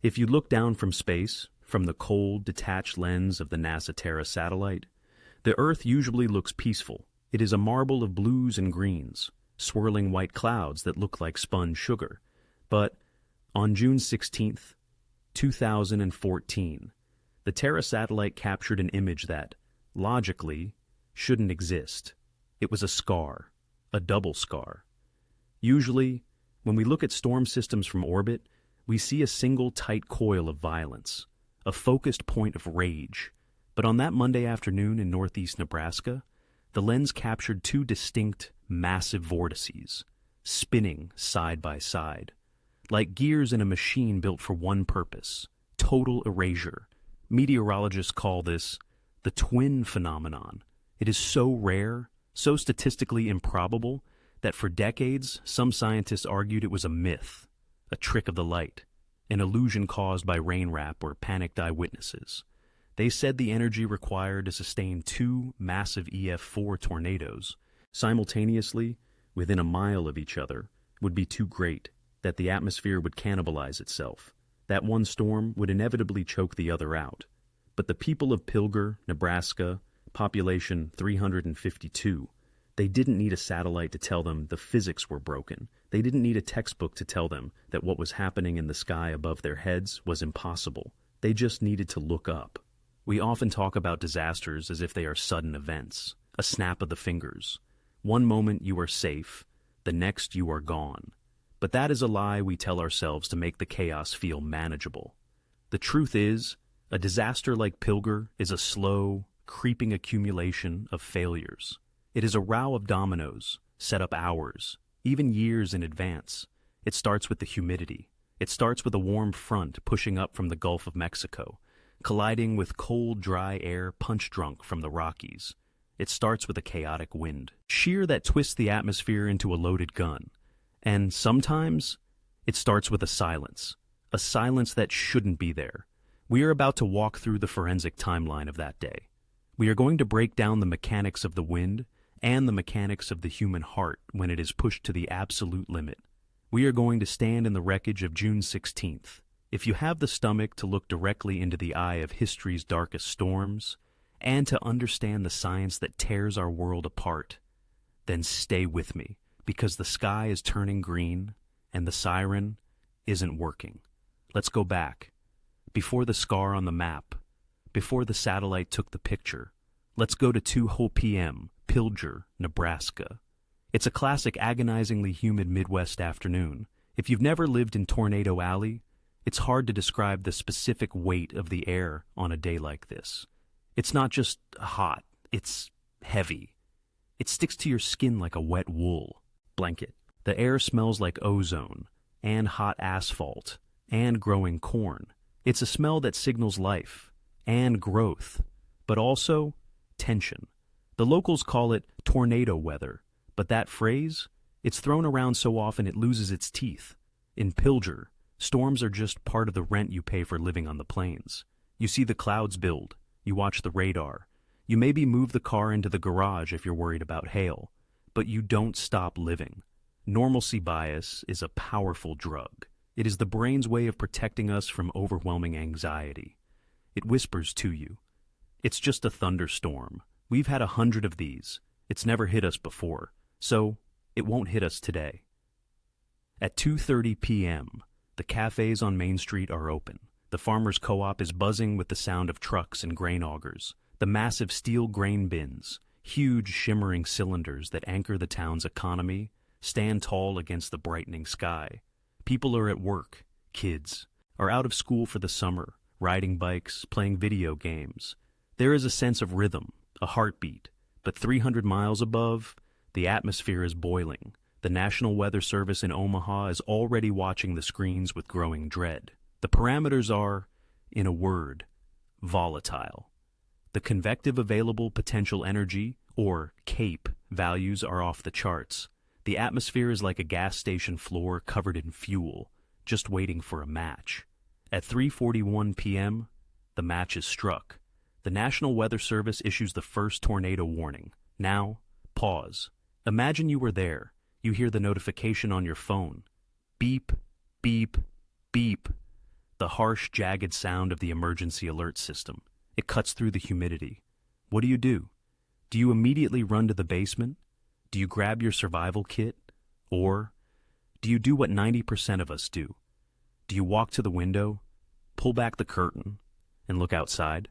If you look down from space, from the cold, detached lens of the NASA Terra Satellite, the Earth usually looks peaceful. It is a marble of blues and greens, swirling white clouds that look like spun sugar. But on June 16th, 2014, the Terra Satellite captured an image that, logically, shouldn't exist. It was a scar, a double scar. Usually, when we look at storm systems from orbit, we see a single tight coil of violence, a focused point of rage. But on that Monday afternoon in northeast Nebraska, the lens captured two distinct, massive vortices, spinning side by side, like gears in a machine built for one purpose: total erasure. Meteorologists call this the twin phenomenon. It is so rare, so statistically improbable, that for decades some scientists argued it was a myth, a trick of the light, an illusion caused by rain wrap or panicked eyewitnesses. They said the energy required to sustain two massive EF4 tornadoes simultaneously within a mile of each other would be too great, that the atmosphere would cannibalize itself, that one storm would inevitably choke the other out. But the people of Pilger, Nebraska, population 352, they didn't need a satellite to tell them the physics were broken. They didn't need a textbook to tell them that what was happening in the sky above their heads was impossible. They just needed to look up. We often talk about disasters as if they are sudden events, a snap of the fingers. One moment you are safe, the next you are gone. But that is a lie we tell ourselves to make the chaos feel manageable. The truth is, a disaster like Pilger is a slow, creeping accumulation of failures. It is a row of dominoes, set up hours, even years in advance. It starts with the humidity. It starts with a warm front pushing up from the Gulf of Mexico, colliding with cold, dry air punch-drunk from the Rockies. It starts with a chaotic wind, shear that twists the atmosphere into a loaded gun. And sometimes, it starts with a silence that shouldn't be there. We are about to walk through the forensic timeline of that day. We are going to break down the mechanics of the wind and the mechanics of the human heart when it is pushed to the absolute limit. We are going to stand in the wreckage of June 16th. If you have the stomach to look directly into the eye of history's darkest storms, and to understand the science that tears our world apart, then stay with me, because the sky is turning green and the siren isn't working. Let's go back. Before the scar on the map, before the satellite took the picture, let's go to 2 p.m., Pilger, Nebraska. It's a classic agonizingly humid Midwest afternoon. If you've never lived in Tornado Alley, it's hard to describe the specific weight of the air on a day like this. It's not just hot, it's heavy. It sticks to your skin like a wet wool blanket. The air smells like ozone, and hot asphalt, and growing corn. It's a smell that signals life, and growth, but also tension. The locals call it tornado weather, but that phrase, it's thrown around so often it loses its teeth. In Pilger, storms are just part of the rent you pay for living on the plains. You see the clouds build, you watch the radar, you maybe move the car into the garage if you're worried about hail, but you don't stop living. Normalcy bias is a powerful drug. It is the brain's way of protecting us from overwhelming anxiety. It whispers to you, it's just a thunderstorm. We've had 100 of these. It's never hit us before, so it won't hit us today. At 2:30 p.m., the cafes on Main Street are open. The farmers' co-op is buzzing with the sound of trucks and grain augers. The massive steel grain bins, huge shimmering cylinders that anchor the town's economy, stand tall against the brightening sky. People are at work. Kids are out of school for the summer, riding bikes, playing video games. There is a sense of rhythm, a heartbeat, but 300 miles above, the atmosphere is boiling. The National Weather Service in Omaha is already watching the screens with growing dread. The parameters are, in a word, volatile. The convective available potential energy, or CAPE, values are off the charts. The atmosphere is like a gas station floor covered in fuel, just waiting for a match. At 3:41 p.m., the match is struck. The National Weather Service issues the first tornado warning. Now, pause. Imagine you were there. You hear the notification on your phone. Beep, beep, beep. The harsh, jagged sound of the emergency alert system. It cuts through the humidity. What do? Do you immediately run to the basement? Do you grab your survival kit? Or do you do what 90% of us do? Do you walk to the window, pull back the curtain, and look outside?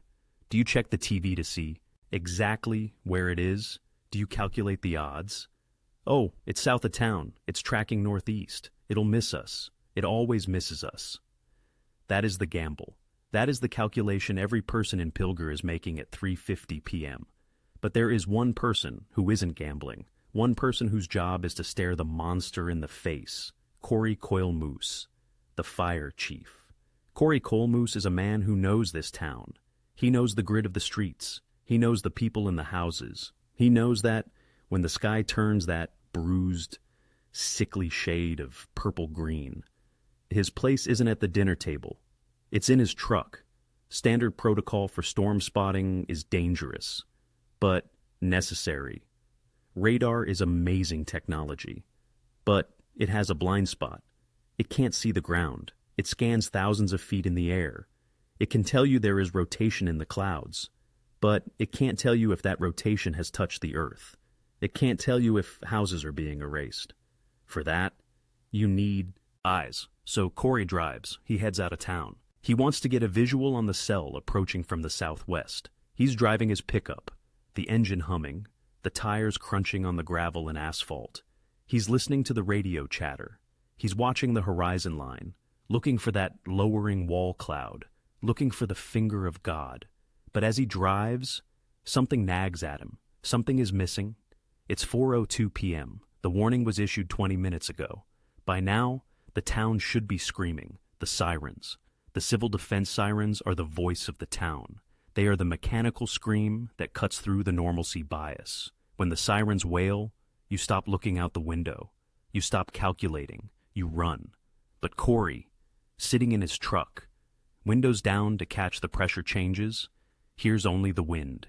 Do you check the TV to see exactly where it is? Do you calculate the odds? Oh, it's south of town. It's tracking northeast. It'll miss us. It always misses us. That is the gamble. That is the calculation every person in Pilger is making at 3:50 p.m. But there is one person who isn't gambling. One person whose job is to stare the monster in the face. Kory Koehlmoos, the Fire Chief. Kory Koehlmoos is a man who knows this town. He knows the grid of the streets. He knows the people in the houses. He knows that when the sky turns that bruised, sickly shade of purple-green, his place isn't at the dinner table. It's in his truck. Standard protocol for storm spotting is dangerous, but necessary. Radar is amazing technology, but it has a blind spot. It can't see the ground. It scans thousands of feet in the air. It can tell you there is rotation in the clouds, but it can't tell you if that rotation has touched the earth. It can't tell you if houses are being erased. For that, you need eyes. So Kory drives. He heads out of town. He wants to get a visual on the cell approaching from the southwest. He's driving his pickup, the engine humming, the tires crunching on the gravel and asphalt. He's listening to the radio chatter. He's watching the horizon line, looking for that lowering wall cloud, looking for the finger of God. But as he drives, something nags at him. Something is missing. It's 4:02 p.m. The warning was issued 20 minutes ago. By now, the town should be screaming. The sirens. The civil defense sirens are the voice of the town. They are the mechanical scream that cuts through the normalcy bias. When the sirens wail, you stop looking out the window. You stop calculating. You run. But Kory, sitting in his truck, windows down to catch the pressure changes, hears only the wind.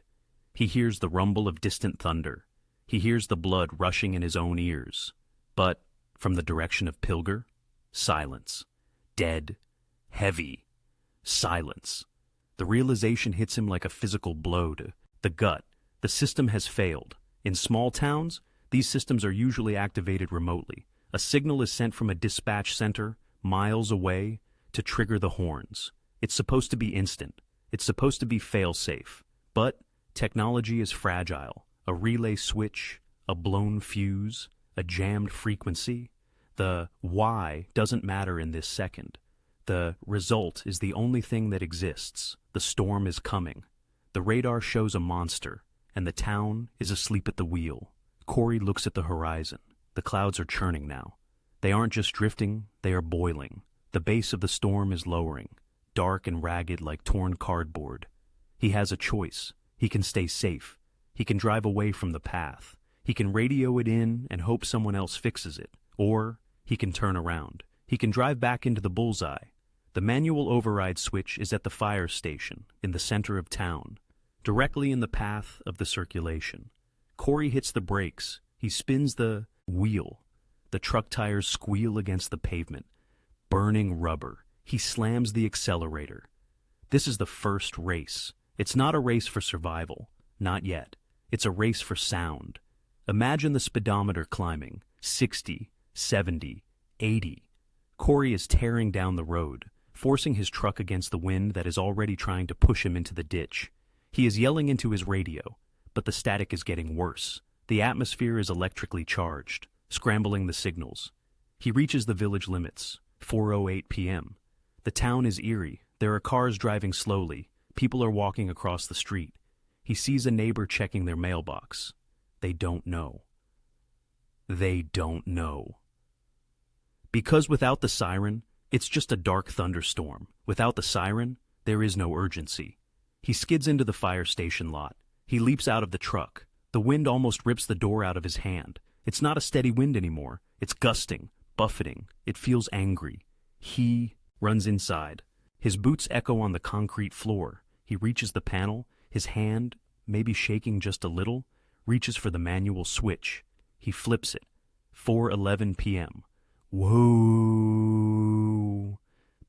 He hears the rumble of distant thunder. He hears the blood rushing in his own ears. But from the direction of Pilger, silence. Dead, heavy, silence. The realization hits him like a physical blow to the gut. The system has failed. In small towns, these systems are usually activated remotely. A signal is sent from a dispatch center, miles away, to trigger the horns. It's supposed to be instant. It's supposed to be fail-safe. But technology is fragile. A relay switch, a blown fuse, a jammed frequency. The why doesn't matter in this second. The result is the only thing that exists. The storm is coming. The radar shows a monster, and the town is asleep at the wheel. Kory looks at the horizon. The clouds are churning now. They aren't just drifting, they are boiling. The base of the storm is lowering, dark and ragged like torn cardboard. He has a choice. He can stay safe. He can drive away from the path. He can radio it in and hope someone else fixes it. Or he can turn around. He can drive back into the bullseye. The manual override switch is at the fire station in the center of town, directly in the path of the circulation. Kory hits the brakes. He spins the wheel. The truck tires squeal against the pavement. Burning rubber. He slams the accelerator. This is the first race. It's not a race for survival. Not yet. It's a race for sound. Imagine the speedometer climbing. 60, 70, 80. Kory is tearing down the road, forcing his truck against the wind that is already trying to push him into the ditch. He is yelling into his radio, but the static is getting worse. The atmosphere is electrically charged, scrambling the signals. He reaches the village limits, 4:08 p.m. The town is eerie. There are cars driving slowly. People are walking across the street. He sees a neighbor checking their mailbox. They don't know. They don't know. Because without the siren, it's just a dark thunderstorm. Without the siren, there is no urgency. He skids into the fire station lot. He leaps out of the truck. The wind almost rips the door out of his hand. It's not a steady wind anymore. It's gusting, buffeting. It feels angry. He runs inside. His boots echo on the concrete floor. He reaches the panel. His hand, maybe shaking just a little, reaches for the manual switch. He flips it. 4:11 p.m. Whoa!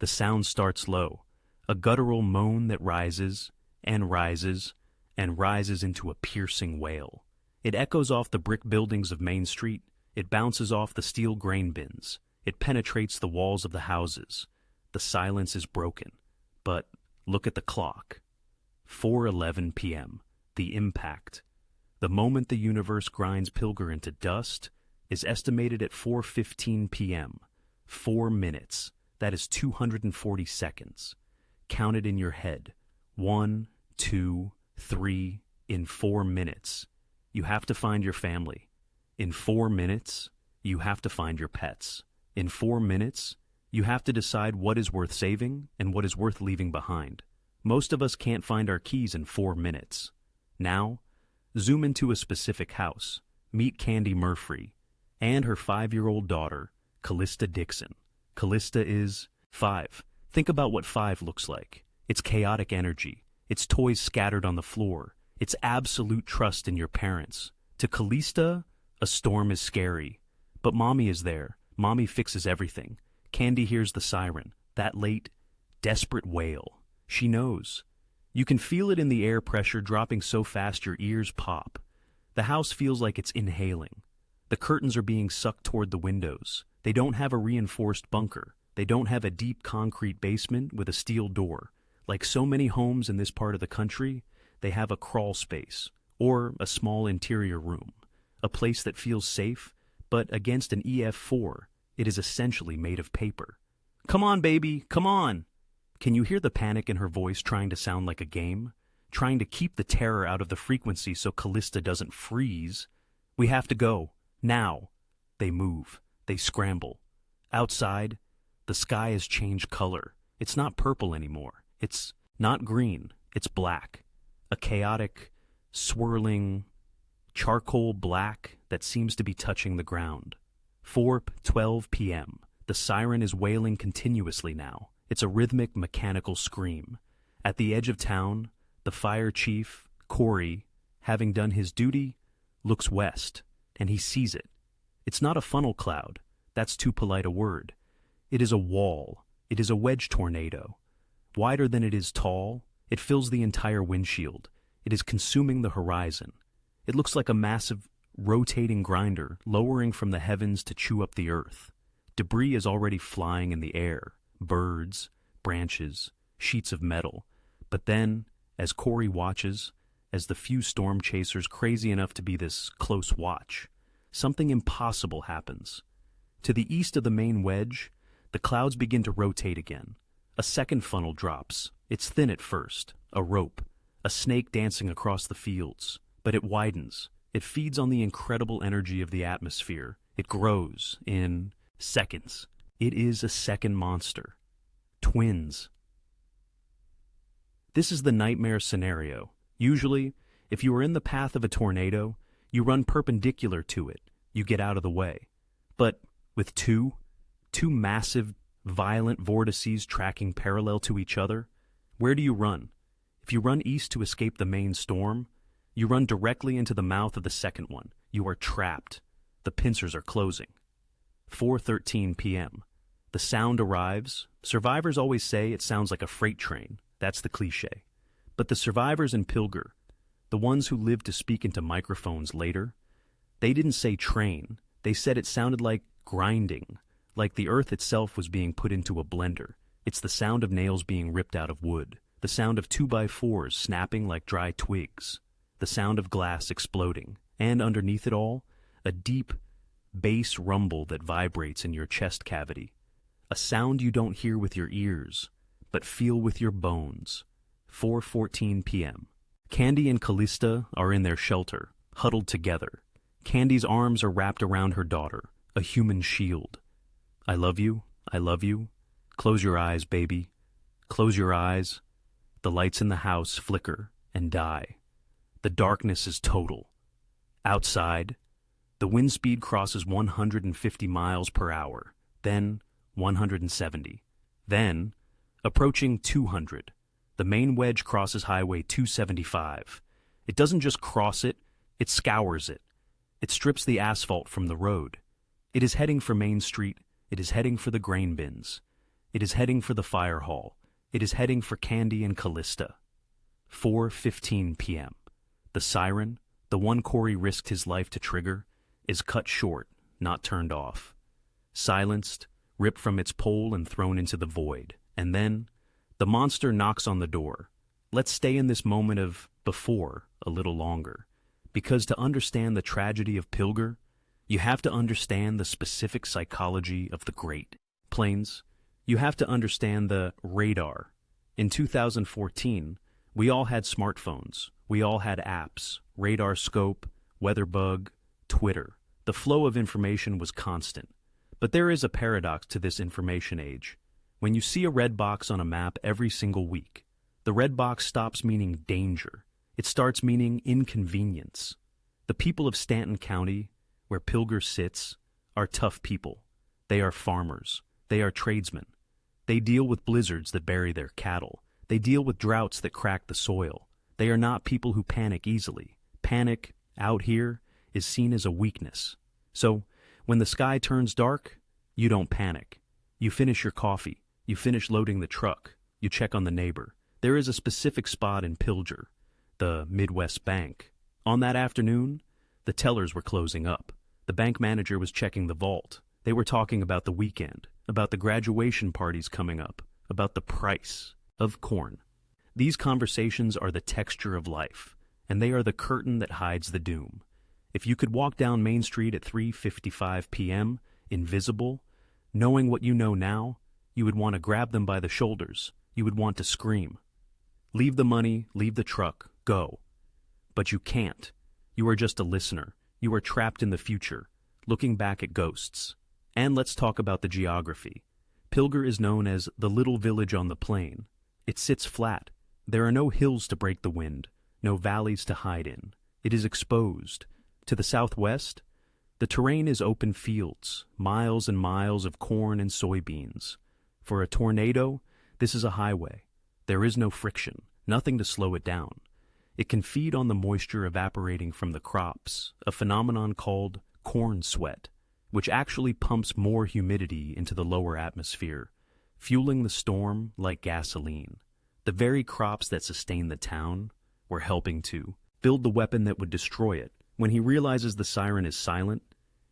The sound starts low, a guttural moan that rises and rises and rises into a piercing wail. It echoes off the brick buildings of Main Street. It bounces off the steel grain bins. It penetrates the walls of the houses. The silence is broken. But look at the clock. 4:11 p.m. The impact. The moment the universe grinds Pilger into dust is estimated at 4:15 p.m. 4 minutes. That is 240 seconds. Count it in your head. 1, 2, 3, in 4 minutes. You have to find your family. In 4 minutes, you have to find your pets. In 4 minutes, you have to decide what is worth saving and what is worth leaving behind. Most of us can't find our keys in 4 minutes. Now, zoom into a specific house. Meet Kandi Murphree and her 5-year-old daughter, Calista Dixon. Calista is 5. Think about what 5 looks like. It's chaotic energy. It's toys scattered on the floor. It's absolute trust in your parents. To Calista, a storm is scary. But Mommy is there. Mommy fixes everything. Kandi hears the siren, that late, desperate wail. She knows. You can feel it in the air pressure dropping so fast your ears pop. The house feels like it's inhaling. The curtains are being sucked toward the windows. They don't have a reinforced bunker. They don't have a deep concrete basement with a steel door. Like so many homes in this part of the country, they have a crawl space, or a small interior room. A place that feels safe, but against an EF4, it is essentially made of paper. Come on, baby, come on! Can you hear the panic in her voice trying to sound like a game? Trying to keep the terror out of the frequency so Calista doesn't freeze? We have to go. Now. They move. They scramble. Outside, the sky has changed color. It's not purple anymore. It's not green. It's black. A chaotic, swirling, charcoal black that seems to be touching the ground. 4:12 p.m. The siren is wailing continuously now. It's a rhythmic, mechanical scream. At the edge of town, the Fire Chief Kory, having done his duty, looks west, and he sees it. It's not a funnel cloud. That's too polite a word. It is a wall. It is a wedge tornado. Wider than it is tall, it fills the entire windshield. It is consuming the horizon. It looks like a massive, rotating grinder lowering from the heavens to chew up the earth. Debris is already flying in the air. Birds, branches, sheets of metal. But then, as Kory watches, as the few storm chasers crazy enough to be this close watch, something impossible happens. To the east of the main wedge, the clouds begin to rotate again. A second funnel drops. It's thin at first, a rope, a snake dancing across the fields. But it widens. It feeds on the incredible energy of the atmosphere. It grows in seconds. It is a second monster. Twins. This is the nightmare scenario. Usually, if you are in the path of a tornado, you run perpendicular to it. You get out of the way. But with two massive, violent vortices tracking parallel to each other, where do you run? If you run east to escape the main storm, you run directly into the mouth of the second one. You are trapped. The pincers are closing. 4:13 p.m. The sound arrives. Survivors always say it sounds like a freight train. That's the cliche. But the survivors in Pilger, the ones who lived to speak into microphones later, they didn't say train. They said it sounded like grinding, like the earth itself was being put into a blender. It's the sound of nails being ripped out of wood, the sound of 2x4s snapping like dry twigs, the sound of glass exploding, and underneath it all, a deep bass rumble that vibrates in your chest cavity. A sound you don't hear with your ears, but feel with your bones. 4:14 p.m. Kandi and Calista are in their shelter, huddled together. Kandi's arms are wrapped around her daughter, a human shield. I love you. I love you. Close your eyes, baby. Close your eyes. The lights in the house flicker and die. The darkness is total. Outside, the wind speed crosses 150 miles per hour, then 170. Then, approaching 200, the main wedge crosses Highway 275. It doesn't just cross it, it scours it. It strips the asphalt from the road. It is heading for Main Street. It is heading for the grain bins. It is heading for the fire hall. It is heading for Kandi and Calista. 4:15 p.m. The siren, the one Kory risked his life to trigger, is cut short, not turned off. Silenced, ripped from its pole and thrown into the void. And then, the monster knocks on the door. Let's stay in this moment of before a little longer. Because to understand the tragedy of Pilger, you have to understand the specific psychology of the great. Planes, you have to understand the radar. In 2014, we all had smartphones. We all had apps, radar scope, weather bug, Twitter. The flow of information was constant. But there is a paradox to this information age. When you see a red box on a map every single week, the red box stops meaning danger. It starts meaning inconvenience. The people of Stanton County, where Pilger sits, are tough people. They are farmers. They are tradesmen. They deal with blizzards that bury their cattle. They deal with droughts that crack the soil. They are not people who panic easily. Panic, out here, is seen as a weakness. So, when the sky turns dark, you don't panic. You finish your coffee. You finish loading the truck. You check on the neighbor. There is a specific spot in Pilger, the Midwest Bank. On that afternoon, the tellers were closing up. The bank manager was checking the vault. They were talking about the weekend, about the graduation parties coming up, about the price of corn. These conversations are the texture of life, and they are the curtain that hides the doom. If you could walk down Main Street at 3:55 p.m., invisible, knowing what you know now, you would want to grab them by the shoulders. You would want to scream. Leave the money, leave the truck, go. But you can't. You are just a listener. You are trapped in the future, looking back at ghosts. And let's talk about the geography. Pilger is known as the little village on the plain. It sits flat. There are no hills to break the wind, no valleys to hide in. It is exposed. To the southwest, the terrain is open fields, miles and miles of corn and soybeans. For a tornado, this is a highway. There is no friction, nothing to slow it down. It can feed on the moisture evaporating from the crops, a phenomenon called corn sweat, which actually pumps more humidity into the lower atmosphere, fueling the storm like gasoline. The very crops that sustain the town were helping to build the weapon that would destroy it. When he realizes the siren is silent,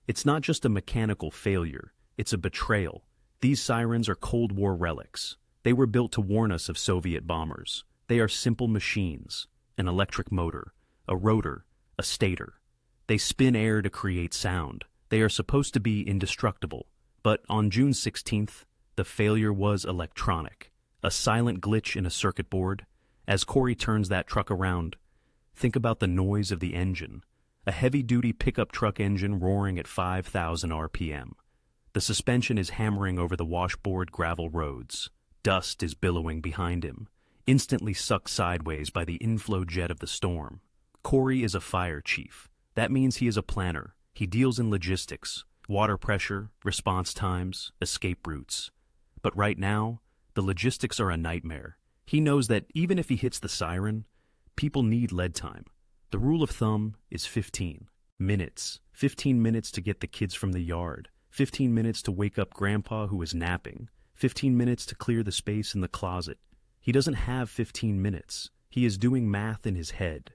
it's not just a mechanical failure, it's a betrayal. These sirens are Cold War relics. They were built to warn us of Soviet bombers. They are simple machines, an electric motor, a rotor, a stator. They spin air to create sound. They are supposed to be indestructible. But on June 16th, the failure was electronic. A silent glitch in a circuit board. As Kory turns that truck around, think about the noise of the engine. A heavy-duty pickup truck engine roaring at 5,000 RPM. The suspension is hammering over the washboard gravel roads. Dust is billowing behind him, instantly sucked sideways by the inflow jet of the storm. Kory is a fire chief. That means he is a planner. He deals in logistics, water pressure, response times, escape routes. But right now, the logistics are a nightmare. He knows that even if he hits the siren, people need lead time. The rule of thumb is 15 minutes. 15 minutes to get the kids from the yard. 15 minutes to wake up Grandpa who is napping. 15 minutes to clear the space in the closet. He doesn't have 15 minutes. He is doing math in his head.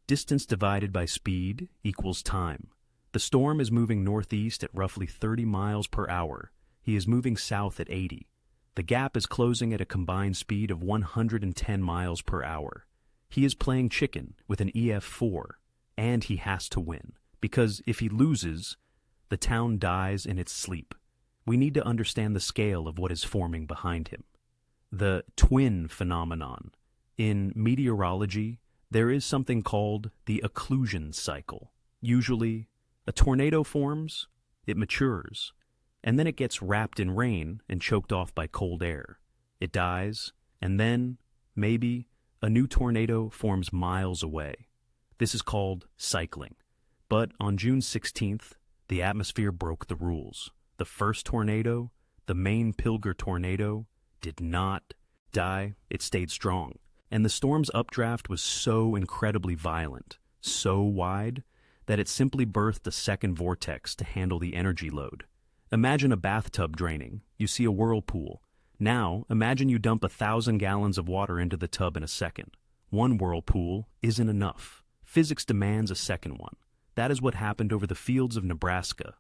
Distance divided by speed equals time. The storm is moving northeast at roughly 30 miles per hour. He is moving south at 80. The gap is closing at a combined speed of 110 miles per hour. He is playing chicken with an EF4, and he has to win, because if he loses, the town dies in its sleep. We need to understand the scale of what is forming behind him. The twin phenomenon. In meteorology, there is something called the occlusion cycle. Usually, a tornado forms, it matures, and then it gets wrapped in rain and choked off by cold air. It dies, and then, maybe, a new tornado forms miles away. This is called cycling. But on June 16th, the atmosphere broke the rules. The first tornado, the main Pilger tornado, did not die. It stayed strong. And the storm's updraft was so incredibly violent, so wide, that it simply birthed a second vortex to handle the energy load. Imagine a bathtub draining. You see a whirlpool. Now, imagine you dump 1,000 gallons of water into the tub in a second. One whirlpool isn't enough. Physics demands a second one. That is what happened over the fields of Nebraska.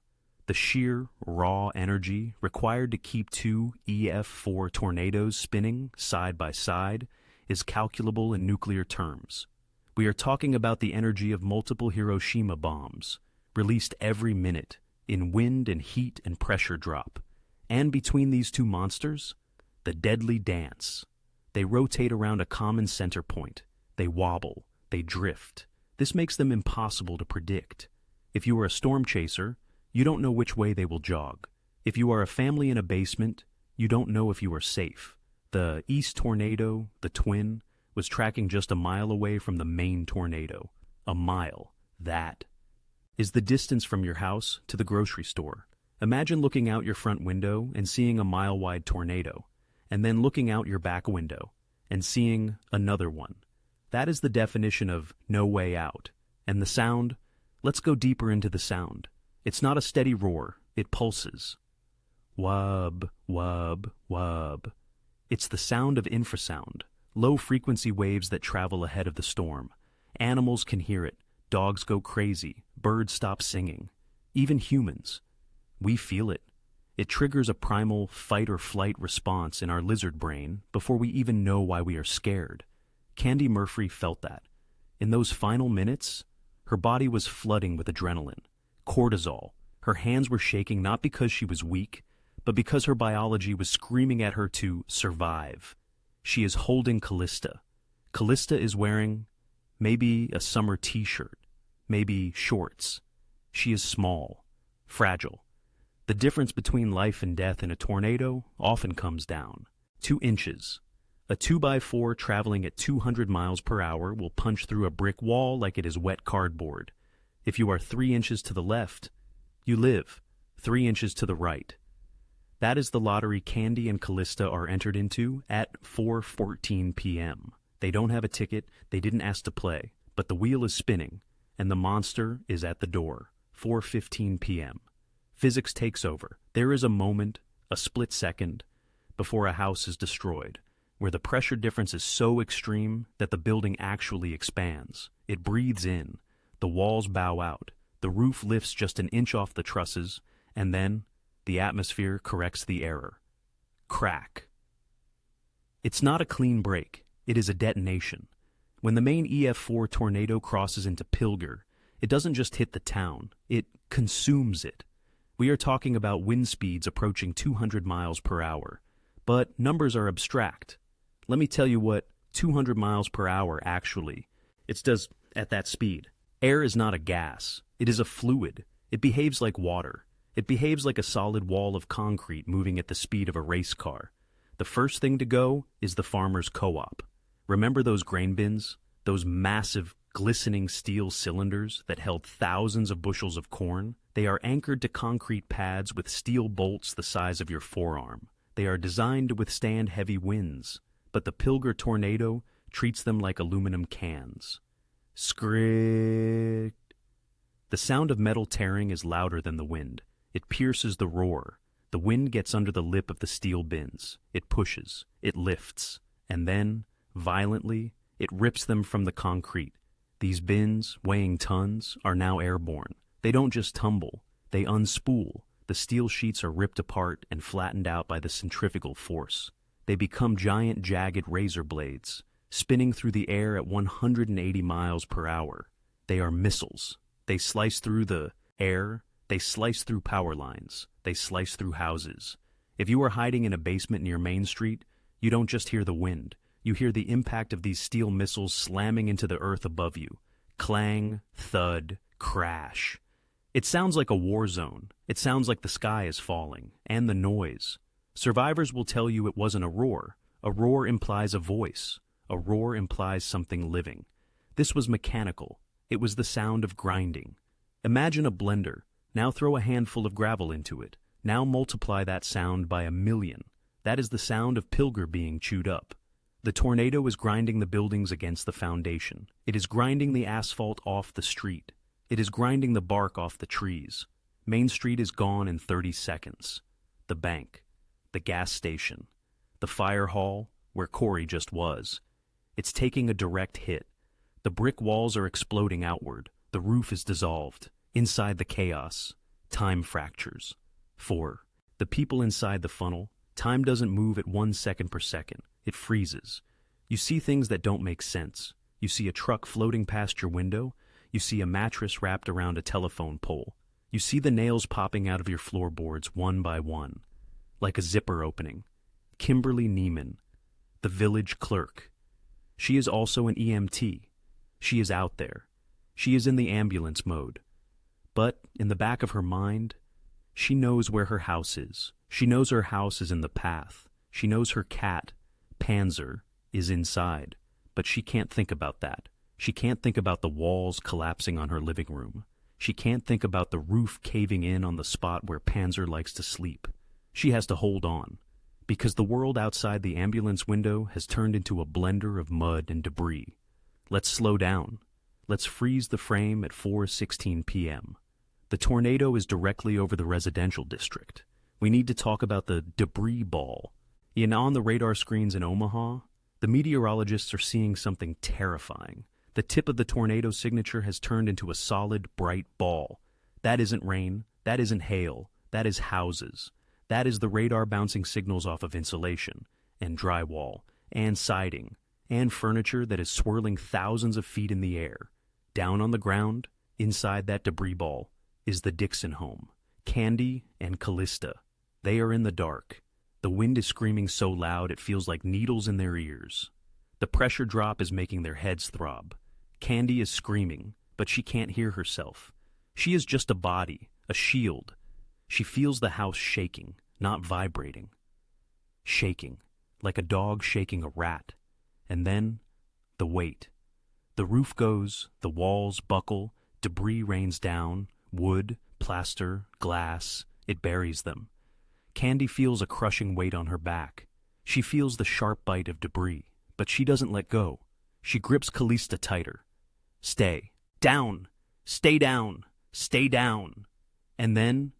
The sheer, raw energy required to keep two EF4 tornadoes spinning side by side is calculable in nuclear terms. We are talking about the energy of multiple Hiroshima bombs, released every minute, in wind and heat and pressure drop. And between these two monsters, the deadly dance. They rotate around a common center point. They wobble. They drift. This makes them impossible to predict. If you are a storm chaser, you don't know which way they will jog. If you are a family in a basement, you don't know if you are safe. The east tornado, the twin, was tracking just a mile away from the main tornado. A mile. That is the distance from your house to the grocery store. Imagine looking out your front window and seeing a mile-wide tornado, and then looking out your back window and seeing another one. That is the definition of no way out. And the sound? Let's go deeper into the sound. It's not a steady roar. It pulses. Wub, wub, wub. It's the sound of infrasound, low-frequency waves that travel ahead of the storm. Animals can hear it. Dogs go crazy. Birds stop singing. Even humans. We feel it. It triggers a primal fight-or-flight response in our lizard brain before we even know why we are scared. Kandi Murphree felt that. In those final minutes, her body was flooding with adrenaline, cortisol. Her hands were shaking not because she was weak, but because her biology was screaming at her to survive. She is holding Calista. Calista is wearing maybe a summer t-shirt, maybe shorts. She is small, fragile. The difference between life and death in a tornado often comes down. 2 inches. A 2x4 traveling at 200 miles per hour will punch through a brick wall like it is wet cardboard. If you are 3 inches to the left, you live. 3 inches to the right. That is the lottery Kandi and Calista are entered into at 4:14 p.m. They don't have a ticket, they didn't ask to play, but the wheel is spinning, and the monster is at the door. 4:15 p.m. Physics takes over. There is a moment, a split second, before a house is destroyed, where the pressure difference is so extreme that the building actually expands. It breathes in. The walls bow out. The roof lifts just an inch off the trusses, and then the atmosphere corrects the error. Crack. It's not a clean break. It is a detonation. When the main EF4 tornado crosses into Pilger, it doesn't just hit the town. It consumes it. We are talking about wind speeds approaching 200 miles per hour. But numbers are abstract. Let me tell you what 200 miles per hour actually does at that speed. Air is not a gas. It is a fluid. It behaves like water. It behaves like a solid wall of concrete moving at the speed of a race car. The first thing to go is the farmer's co-op. Remember those grain bins? Those massive, glistening steel cylinders that held thousands of bushels of corn? They are anchored to concrete pads with steel bolts the size of your forearm. They are designed to withstand heavy winds, but the Pilger tornado treats them like aluminum cans. Scrick. The sound of metal tearing is louder than the wind. It pierces the roar. The wind gets under the lip of the steel bins. It pushes. It lifts. And then, violently, it rips them from the concrete. These bins, weighing tons, are now airborne. They don't just tumble. They unspool. The steel sheets are ripped apart and flattened out by the centrifugal force. They become giant, jagged razor blades, spinning through the air at 180 miles per hour. They are missiles. They slice through the air. They slice through power lines. They slice through houses. If you are hiding in a basement near Main Street, you don't just hear the wind. You hear the impact of these steel missiles slamming into the earth above you. Clang, thud, crash. It sounds like a war zone. It sounds like the sky is falling, and the noise. Survivors will tell you it wasn't a roar. A roar implies a voice. A roar implies something living. This was mechanical. It was the sound of grinding. Imagine a blender. Now throw a handful of gravel into it. Now multiply that sound by 1,000,000. That is the sound of Pilger being chewed up. The tornado is grinding the buildings against the foundation. It is grinding the asphalt off the street. It is grinding the bark off the trees. Main Street is gone in 30 seconds. The bank, the gas station, the fire hall, where Kory just was. It's taking a direct hit. The brick walls are exploding outward. The roof is dissolved. Inside the chaos, time fractures. 4. The people inside the funnel, time doesn't move at 1 second per second. It freezes. You see things that don't make sense. You see a truck floating past your window. You see a mattress wrapped around a telephone pole. You see the nails popping out of your floorboards one by one, like a zipper opening. Kimberly Neiman, the village clerk. She is also an EMT. She is out there. She is in the ambulance mode. But in the back of her mind, she knows where her house is. She knows her house is in the path. She knows her cat, Panzer, is inside. But she can't think about that. She can't think about the walls collapsing on her living room. She can't think about the roof caving in on the spot where Panzer likes to sleep. She has to hold on, because the world outside the ambulance window has turned into a blender of mud and debris. Let's slow down. Let's freeze the frame at 4:16 p.m. The tornado is directly over the residential district. We need to talk about the debris ball. On the radar screens in Omaha, the meteorologists are seeing something terrifying. The tip of the tornado signature has turned into a solid, bright ball. That isn't rain. That isn't hail. That is houses. That is the radar bouncing signals off of insulation, and drywall, and siding, and furniture that is swirling thousands of feet in the air. Down on the ground, inside that debris ball, is the Dixon home. Kandi and Calista. They are in the dark. The wind is screaming so loud it feels like needles in their ears. The pressure drop is making their heads throb. Kandi is screaming, but she can't hear herself. She is just a body, a shield. She feels the house shaking, not vibrating. Shaking, like a dog shaking a rat. And then, the weight. The roof goes, the walls buckle, debris rains down, wood, plaster, glass, it buries them. Kandi feels a crushing weight on her back. She feels the sharp bite of debris, but she doesn't let go. She grips Calista tighter. Stay. Down. Stay down. Stay down. And then,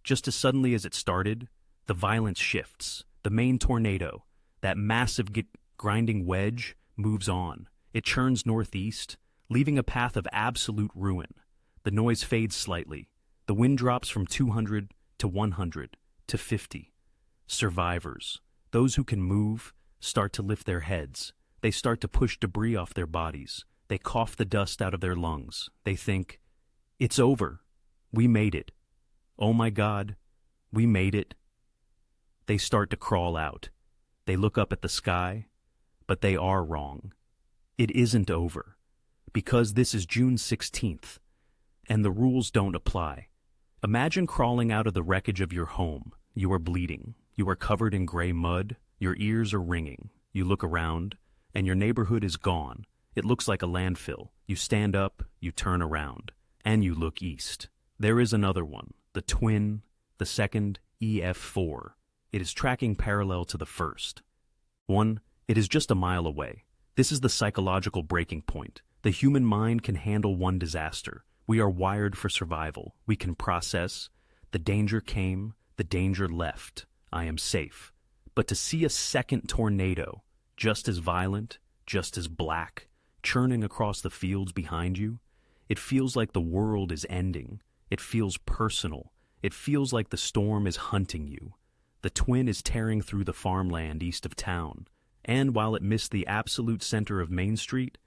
just as suddenly as it started, the violence shifts. The main tornado, that massive grinding wedge, moves on. It churns northeast, leaving a path of absolute ruin. The noise fades slightly. The wind drops from 200 to 100 to 50. Survivors, those who can move, start to lift their heads. They start to push debris off their bodies. They cough the dust out of their lungs. They think, it's over. We made it. Oh my God, we made it. They start to crawl out. They look up at the sky, but they are wrong. It isn't over, because this is June 16th, and the rules don't apply. Imagine crawling out of the wreckage of your home. You are bleeding. You are covered in gray mud. Your ears are ringing. You look around, and your neighborhood is gone. It looks like a landfill. You stand up, you turn around, and you look east. There is another one, the twin, the second EF4. It is tracking parallel to the first. It is just a mile away. This is the psychological breaking point. The human mind can handle one disaster. We are wired for survival. We can process. The danger came, the danger left. I am safe. But to see a second tornado, just as violent, just as black, churning across the fields behind you, it feels like the world is ending. It feels personal. It feels like the storm is hunting you. The twin is tearing through the farmland east of town, and while it missed the absolute center of Main Street,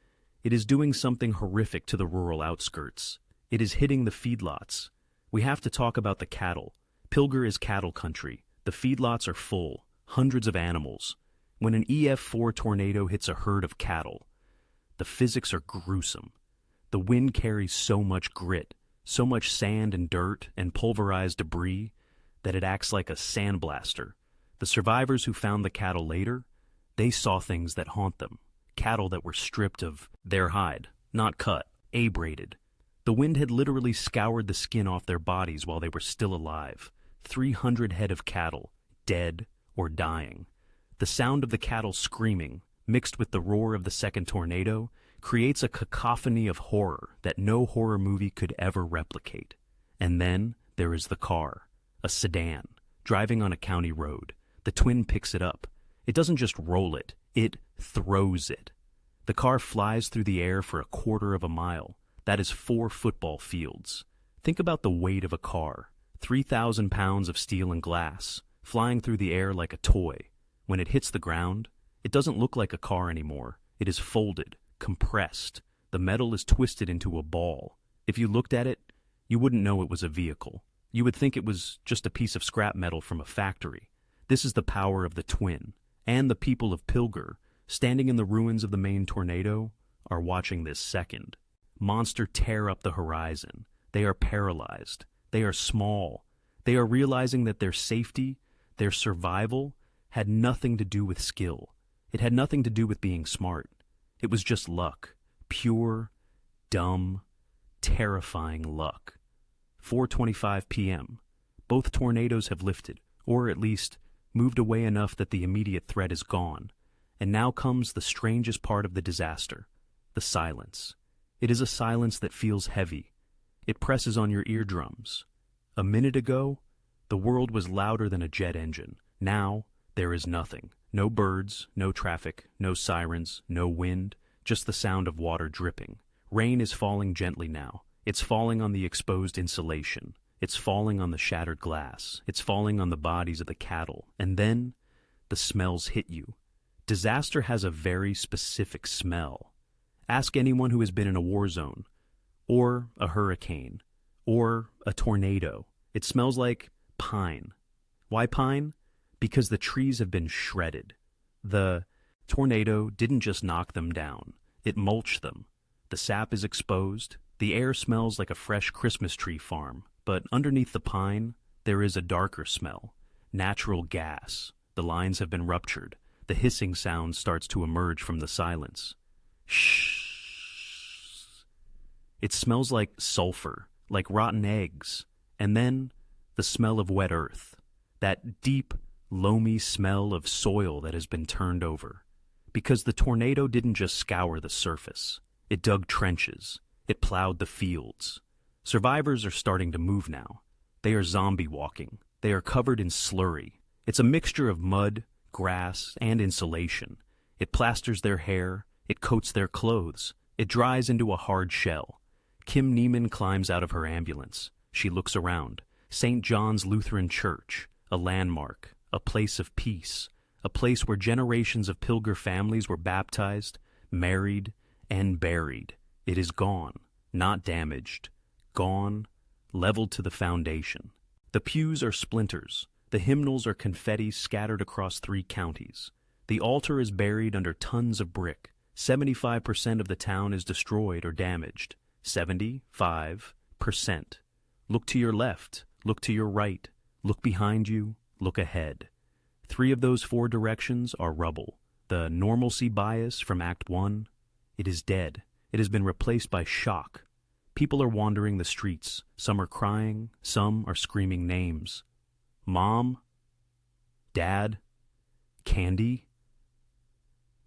it is doing something horrific to the rural outskirts. It is hitting the feedlots. We have to talk about the cattle. Pilger is cattle country. The feedlots are full, hundreds of animals. When an EF4 tornado hits a herd of cattle, the physics are gruesome. The wind carries so much grit, so much sand and dirt and pulverized debris, that it acts like a sandblaster. The survivors who found the cattle later, they saw things that haunt them. Cattle that were stripped of their hide, not cut, abraded. The wind had literally scoured the skin off their bodies while they were still alive. 300 head of cattle, dead or dying. The sound of the cattle screaming, mixed with the roar of the second tornado, creates a cacophony of horror that no horror movie could ever replicate. And then there is the car, a sedan, driving on a county road. The twin picks it up. It doesn't just roll it, it throws it. The car flies through the air for a quarter of a mile. That is 4 football fields. Think about the weight of a car. 3,000 pounds of steel and glass, flying through the air like a toy. When it hits the ground, it doesn't look like a car anymore. It is folded, compressed. The metal is twisted into a ball. If you looked at it, you wouldn't know it was a vehicle. You would think it was just a piece of scrap metal from a factory. This is the power of the twin. And the people of Pilger, standing in the ruins of the main tornado, are watching this second. Monster tear up the horizon. They are paralyzed. They are small. They are realizing that their safety, their survival, had nothing to do with skill. It had nothing to do with being smart. It was just luck. Pure, dumb, terrifying luck. 4:25 p.m. Both tornadoes have lifted, or at least moved away enough that the immediate threat is gone. And now comes the strangest part of the disaster, the silence. It is a silence that feels heavy. It presses on your eardrums. A minute ago, the world was louder than a jet engine. Now, there is nothing. No birds, no traffic, no sirens, no wind, just the sound of water dripping. Rain is falling gently now. It's falling on the exposed insulation. It's falling on the shattered glass. It's falling on the bodies of the cattle. And then, the smells hit you. Disaster has a very specific smell. Ask anyone who has been in a war zone, or a hurricane, or a tornado. It smells like pine. Why pine? Because the trees have been shredded. The tornado didn't just knock them down. It mulched them. The sap is exposed. The air smells like a fresh Christmas tree farm. But underneath the pine, there is a darker smell. Natural gas. The lines have been ruptured. The hissing sound starts to emerge from the silence. Shh. It smells like sulfur, like rotten eggs. And then, the smell of wet earth. That deep, loamy smell of soil that has been turned over. Because the tornado didn't just scour the surface. It dug trenches. It plowed the fields. Survivors are starting to move now. They are zombie walking. They are covered in slurry. It's a mixture of mud, grass, and insulation. It plasters their hair. It coats their clothes. It dries into a hard shell. Kim Neiman climbs out of her ambulance. She looks around. St. John's Lutheran Church, a landmark, a place of peace, a place where generations of Pilger families were baptized, married, and buried. It is gone, not damaged. Gone, leveled to the foundation. The pews are splinters. The hymnals are confetti scattered across 3 counties. The altar is buried under tons of brick. 75% of the town is destroyed or damaged. 75%. Look to your left. Look to your right. Look behind you. Look ahead. 3 of those 4 directions are rubble. The normalcy bias from Act 1, it is dead. It has been replaced by shock. People are wandering the streets. Some are crying. Some are screaming names. Mom? Dad? Kandi?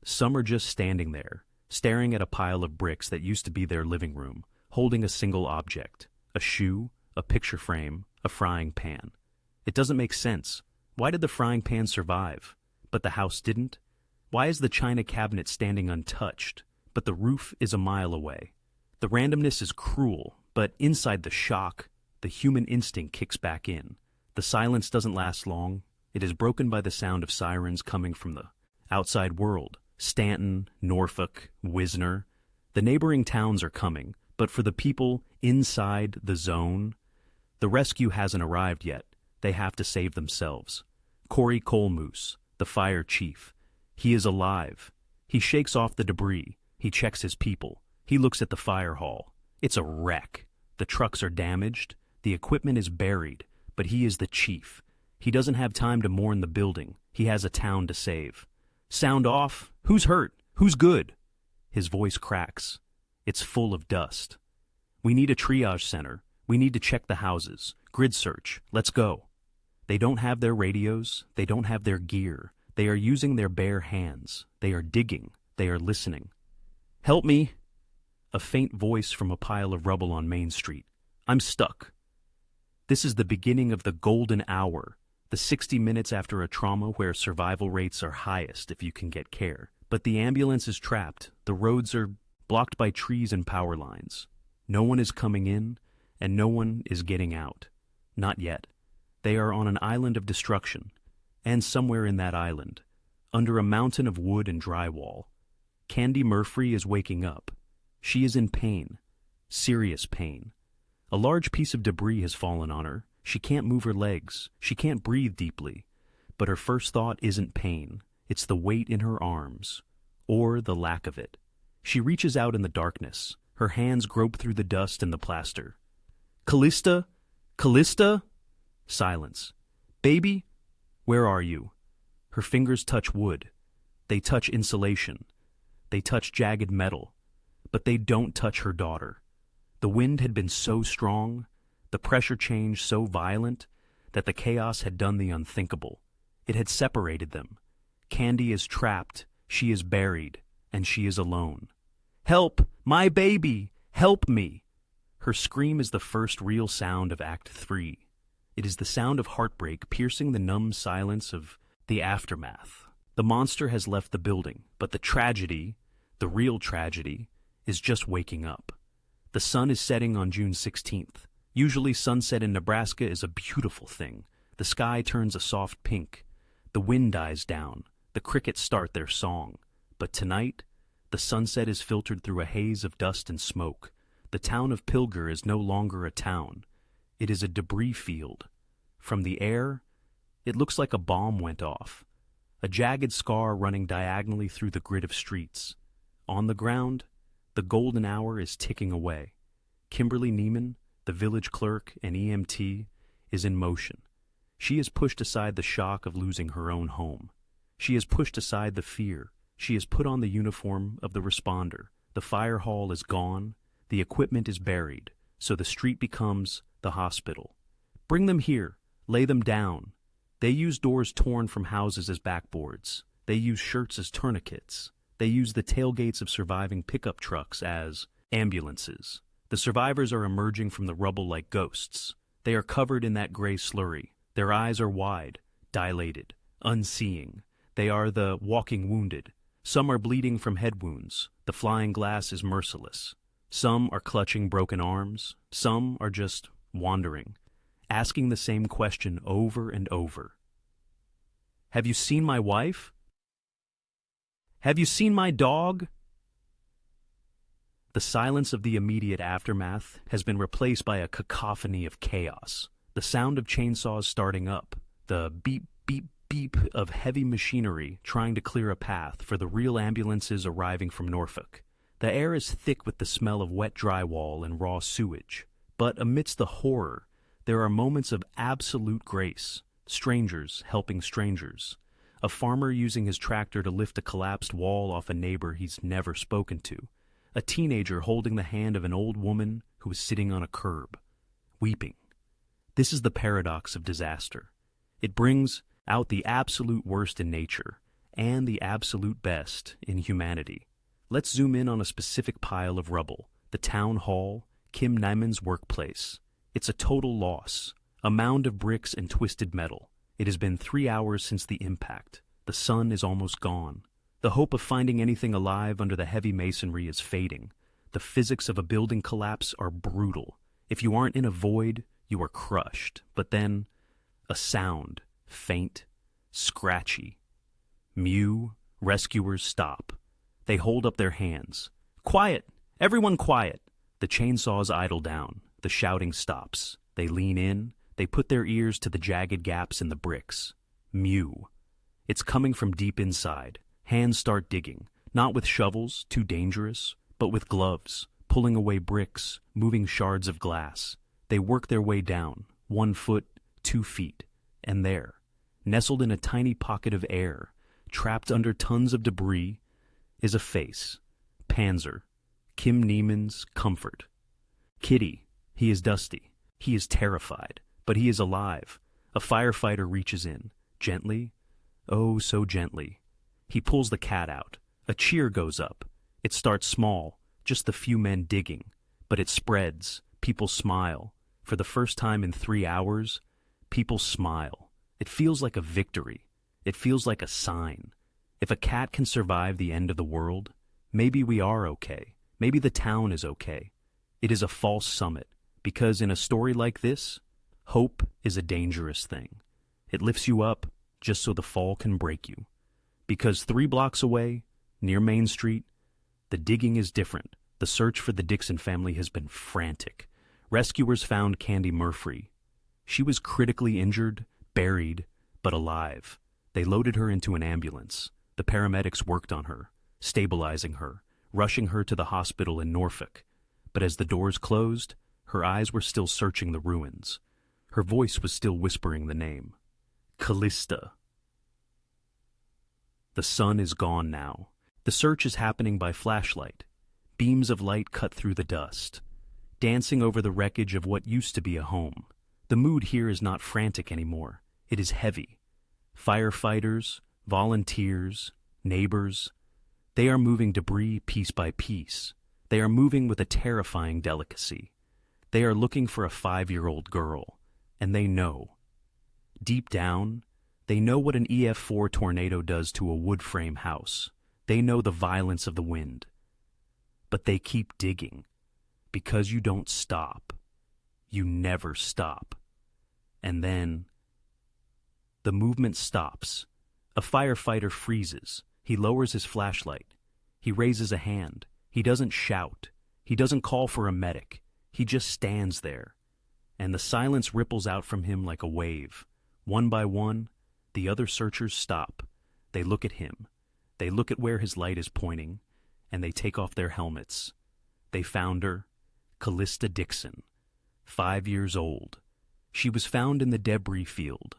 Some are just standing there, staring at a pile of bricks that used to be their living room, holding a single object. A shoe, a picture frame, a frying pan. It doesn't make sense. Why did the frying pan survive, but the house didn't? Why is the china cabinet standing untouched, but the roof is a mile away? The randomness is cruel, but inside the shock, the human instinct kicks back in. The silence doesn't last long. It is broken by the sound of sirens coming from the outside world. Stanton, Norfolk, Wisner. The neighboring towns are coming, but for the people inside the zone, the rescue hasn't arrived yet. They have to save themselves. Kory Koehlmoos, the fire chief. He is alive. He shakes off the debris. He checks his people. He looks at the fire hall. It's a wreck. The trucks are damaged. The equipment is buried. But he is the chief. He doesn't have time to mourn the building. He has a town to save. Sound off. Who's hurt? Who's good? His voice cracks. It's full of dust. We need a triage center. We need to check the houses. Grid search. Let's go. They don't have their radios. They don't have their gear. They are using their bare hands. They are digging. They are listening. Help me. A faint voice from a pile of rubble on Main Street. I'm stuck. This is the beginning of the golden hour. The 60 minutes after a trauma where survival rates are highest if you can get care. But the ambulance is trapped. The roads are blocked by trees and power lines. No one is coming in, and no one is getting out. Not yet. They are on an island of destruction, and somewhere in that island, under a mountain of wood and drywall, Kandi Murphree is waking up. She is in pain, serious pain. A large piece of debris has fallen on her. She can't move her legs. She can't breathe deeply. But her first thought isn't pain. It's the weight in her arms, or the lack of it. She reaches out in the darkness. Her hands grope through the dust and the plaster. Calista? Calista? Silence. Baby? Where are you? Her fingers touch wood. They touch insulation. They touch jagged metal. But they don't touch her daughter. The wind had been so strong, the pressure change so violent, that the chaos had done the unthinkable. It had separated them. Kandi is trapped, she is buried, and she is alone. Help! My baby! Help me! Her scream is the first real sound of Act 3. It is the sound of heartbreak piercing the numb silence of the aftermath. The monster has left the building, but the tragedy, the real tragedy, is just waking up. The sun is setting on June 16th. Usually sunset in Nebraska is a beautiful thing. The sky turns a soft pink. The wind dies down. The crickets start their song. But tonight, the sunset is filtered through a haze of dust and smoke. The town of Pilger is no longer a town. It is a debris field. From the air, it looks like a bomb went off. A jagged scar running diagonally through the grid of streets. On the ground, the golden hour is ticking away. Kimberly Neiman, the village clerk and EMT, is in motion. She has pushed aside the shock of losing her own home. She has pushed aside the fear. She has put on the uniform of the responder. The fire hall is gone. The equipment is buried. So the street becomes the hospital. Bring them here. Lay them down. They use doors torn from houses as backboards. They use shirts as tourniquets. They use the tailgates of surviving pickup trucks as ambulances. The survivors are emerging from the rubble like ghosts. They are covered in that gray slurry. Their eyes are wide, dilated, unseeing. They are the walking wounded. Some are bleeding from head wounds. The flying glass is merciless. Some are clutching broken arms. Some are just wandering, asking the same question over and over. Have you seen my wife? Have you seen my dog? The silence of the immediate aftermath has been replaced by a cacophony of chaos. The sound of chainsaws starting up, the beep, beep, beep of heavy machinery trying to clear a path for the real ambulances arriving from Norfolk. The air is thick with the smell of wet drywall and raw sewage. But amidst the horror, there are moments of absolute grace. Strangers helping strangers. A farmer using his tractor to lift a collapsed wall off a neighbor he's never spoken to. A teenager holding the hand of an old woman who is sitting on a curb, weeping. This is the paradox of disaster. It brings out the absolute worst in nature and the absolute best in humanity. Let's zoom in on a specific pile of rubble, the town hall, Kim Neiman's workplace. It's a total loss, a mound of bricks and twisted metal. It has been 3 hours since the impact. The sun is almost gone. The hope of finding anything alive under the heavy masonry is fading. The physics of a building collapse are brutal. If you aren't in a void, you are crushed. But then, a sound, faint, scratchy. Mew, rescuers stop. They hold up their hands. Quiet! Everyone quiet! The chainsaws idle down. The shouting stops. They lean in. They put their ears to the jagged gaps in the bricks. Mew. It's coming from deep inside. Hands start digging, not with shovels, too dangerous, but with gloves, pulling away bricks, moving shards of glass. They work their way down, 1 foot, 2 feet, and there, nestled in a tiny pocket of air, trapped under tons of debris, is a face. Panzer. Kim Neiman's comfort. Kitty. He is dusty. He is terrified, but he is alive. A firefighter reaches in, gently, oh so gently. He pulls the cat out. A cheer goes up. It starts small, just the few men digging, but it spreads. People smile. For the first time in 3 hours, people smile. It feels like a victory. It feels like a sign. If a cat can survive the end of the world, maybe we are okay. Maybe the town is okay. It is a false summit, because in a story like this, hope is a dangerous thing. It lifts you up just so the fall can break you. Because 3 blocks away, near Main Street, the digging is different. The search for the Dixon family has been frantic. Rescuers found Kandi Murphree. She was critically injured, buried, but alive. They loaded her into an ambulance. The paramedics worked on her, stabilizing her, rushing her to the hospital in Norfolk. But as the doors closed, her eyes were still searching the ruins. Her voice was still whispering the name. Calista. The sun is gone now. The search is happening by flashlight. Beams of light cut through the dust, dancing over the wreckage of what used to be a home. The mood here is not frantic anymore. It is heavy. Firefighters, volunteers, neighbors, they are moving debris piece by piece. They are moving with a terrifying delicacy. They are looking for a 5-year-old girl, and they know. Deep down, they know what an EF4 tornado does to a wood frame house. They know the violence of the wind. But they keep digging, because you don't stop. You never stop. And then, the movement stops. A firefighter freezes. He lowers his flashlight. He raises a hand. He doesn't shout. He doesn't call for a medic. He just stands there. And the silence ripples out from him like a wave. One by one, the other searchers stop. They look at him. They look at where his light is pointing, and they take off their helmets. They found her, Calista Dixon, 5 years old. She was found in the debris field,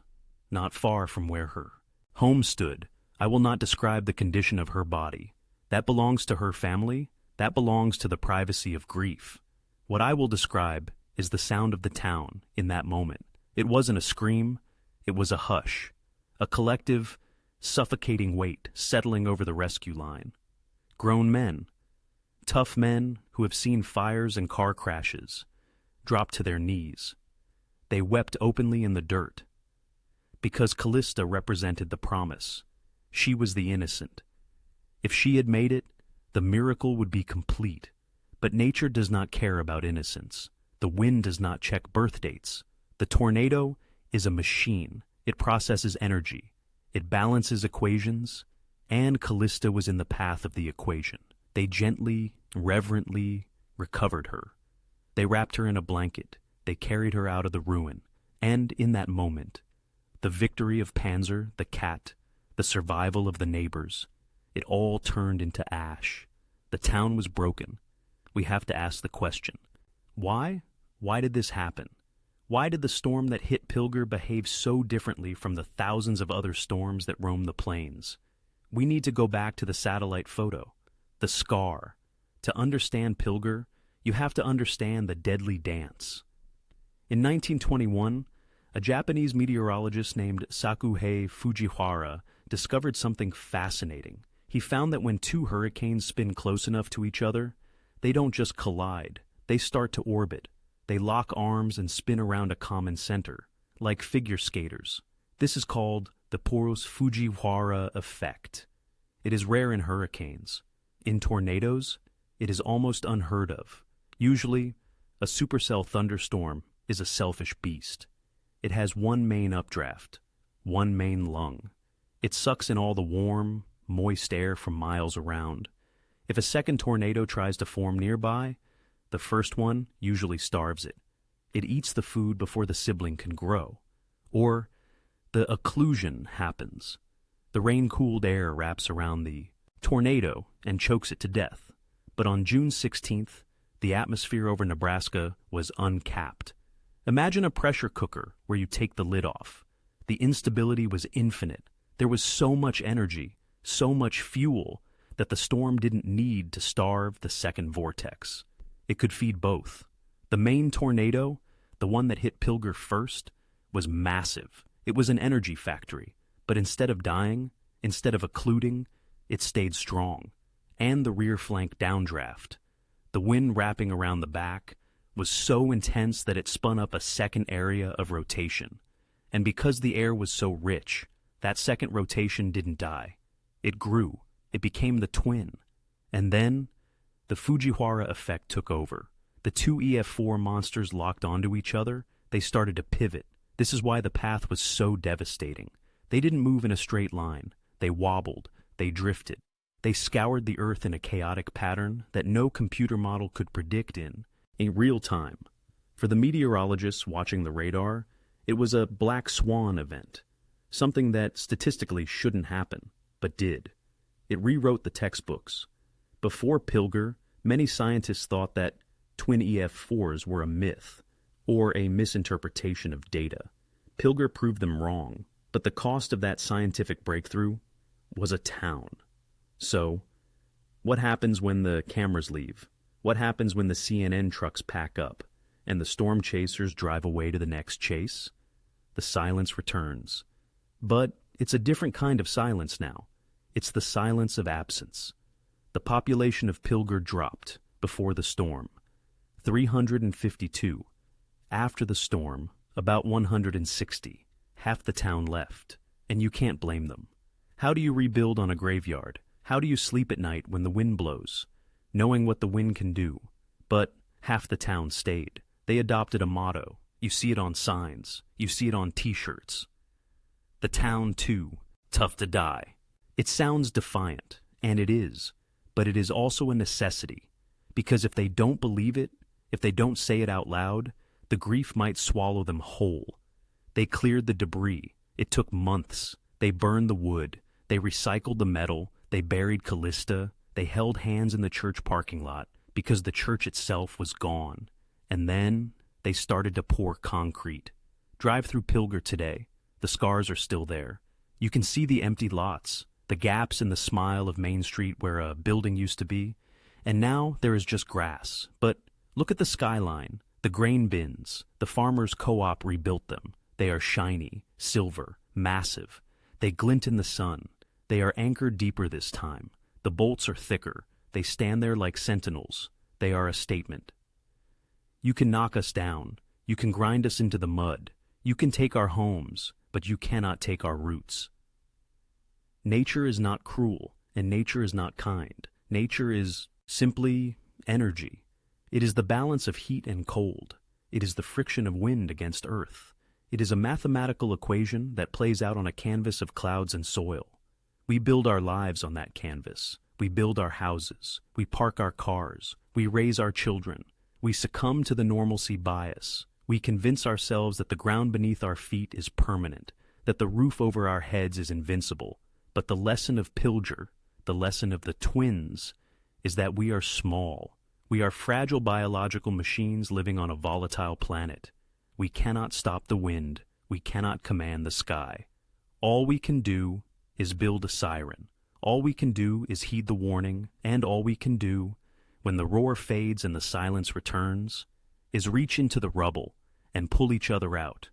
not far from where her home stood. I will not describe the condition of her body. That belongs to her family. That belongs to the privacy of grief. What I will describe is the sound of the town in that moment. It wasn't a scream. It was a hush, a collective, suffocating weight settling over the rescue line. Grown men, tough men who have seen fires and car crashes, dropped to their knees. They wept openly in the dirt, because Calista represented the promise. She was the innocent. If she had made it, the miracle would be complete. But nature does not care about innocence. The wind does not check birth dates. The tornado is a machine. It processes energy. It balances equations, and Calista was in the path of the equation. They gently, reverently recovered her. They wrapped her in a blanket. They carried her out of the ruin. And in that moment, the victory of Panzer, the cat, the survival of the neighbors, it all turned into ash. The town was broken. We have to ask the question, why? Why did this happen? Why did the storm that hit Pilger behave so differently from the thousands of other storms that roam the plains? We need to go back to the satellite photo, the scar. To understand Pilger, you have to understand the deadly dance. In 1921, a Japanese meteorologist named Sakuhei Fujiwhara discovered something fascinating. He found that when 2 hurricanes spin close enough to each other, they don't just collide, they start to orbit. They lock arms and spin around a common center, like figure skaters. This is called the Fujiwhara Effect. It is rare in hurricanes. In tornadoes, it is almost unheard of. Usually, a supercell thunderstorm is a selfish beast. It has one main updraft, one main lung. It sucks in all the warm, moist air from miles around. If a second tornado tries to form nearby, the first one usually starves it. It eats the food before the sibling can grow. Or the occlusion happens. The rain-cooled air wraps around the tornado and chokes it to death. But on June 16th, the atmosphere over Nebraska was uncapped. Imagine a pressure cooker where you take the lid off. The instability was infinite. There was so much energy, so much fuel, that the storm didn't need to starve the second vortex. It could feed both. The main tornado, the one that hit Pilger first, was massive. It was an energy factory. But instead of dying, instead of occluding, it stayed strong. And the rear flank downdraft, the wind wrapping around the back, was so intense that it spun up a second area of rotation. And because the air was so rich, that second rotation didn't die. It grew. It became the twin. And then, the Fujiwhara effect took over. The two EF4 monsters locked onto each other. They started to pivot. This is why the path was so devastating. They didn't move in a straight line. They wobbled. They drifted. They scoured the Earth in a chaotic pattern that no computer model could predict in real time. For the meteorologists watching the radar, it was a black swan event, something that statistically shouldn't happen, but did. It rewrote the textbooks. Before Pilger, many scientists thought that twin EF4s were a myth, or a misinterpretation of data. Pilger proved them wrong, but the cost of that scientific breakthrough was a town. So, what happens when the cameras leave? What happens when the CNN trucks pack up, and the storm chasers drive away to the next chase? The silence returns. But it's a different kind of silence now. It's the silence of absence. The population of Pilger dropped before the storm. 352. After the storm, about 160. Half the town left. And you can't blame them. How do you rebuild on a graveyard? How do you sleep at night when the wind blows? Knowing what the wind can do. But half the town stayed. They adopted a motto. You see it on signs. You see it on t-shirts. The town, too. Tough to die. It sounds defiant, and it is. But it is also a necessity. Because if they don't believe it, if they don't say it out loud, the grief might swallow them whole. They cleared the debris. It took months. They burned the wood. They recycled the metal. They buried Calista. They held hands in the church parking lot because the church itself was gone. And then they started to pour concrete. Drive through Pilger today. The scars are still there. You can see the empty lots, the gaps in the smile of Main Street where a building used to be. And now there is just grass. But look at the skyline, the grain bins. The farmers' co-op rebuilt them. They are shiny, silver, massive. They glint in the sun. They are anchored deeper this time. The bolts are thicker. They stand there like sentinels. They are a statement. You can knock us down. You can grind us into the mud. You can take our homes, but you cannot take our roots. Nature is not cruel, and nature is not kind. Nature is simply energy. It is the balance of heat and cold. It is the friction of wind against earth. It is a mathematical equation that plays out on a canvas of clouds and soil. We build our lives on that canvas. We build our houses. We park our cars. We raise our children. We succumb to the normalcy bias. We convince ourselves that the ground beneath our feet is permanent, that the roof over our heads is invincible. But the lesson of Pilger, the lesson of the twins, is that we are small. We are fragile biological machines living on a volatile planet. We cannot stop the wind. We cannot command the sky. All we can do is build a siren. All we can do is heed the warning, and all we can do, when the roar fades and the silence returns, is reach into the rubble and pull each other out.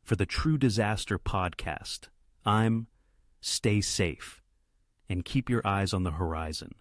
For the True Disaster podcast, I'm stay safe and keep your eyes on the horizon.